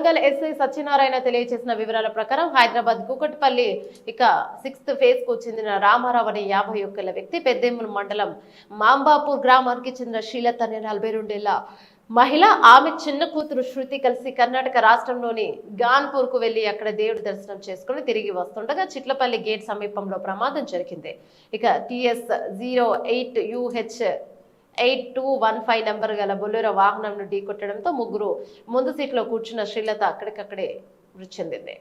Warangal SI Satyanarayana తెలియజేసిన వివరాల ప్రకారం హైదరాబాద్ కూకట్పల్లి 6th ఫేజ్ కు చెందిన రామారావు అనే 51 ఏళ్ల వ్యక్తి పెద్దేముల్ మండలం మాంబాపూర్ గ్రామానికి చెందిన శ్రీలత అనే 42 ఏళ్ల మహిళ ఆమె చిన్న కూతురు శృతి కలిసి కర్ణాటక రాష్ట్రంలోని గాన్పూర్ కు వెళ్లి అక్కడ దేవుడి దర్శనం చేసుకుని తిరిగి వస్తుండగా చిట్లపల్లి గేట్ సమీపంలో ప్రమాదం జరిగింది. TS 08UH 8215 నంబర్ గల బొలెరో వాహనంను ఢీకొట్టడంతో ముగ్గురు ముందు సీట్లో కూర్చున్న శ్రీలత అక్కడికక్కడే మృతి చెందింది.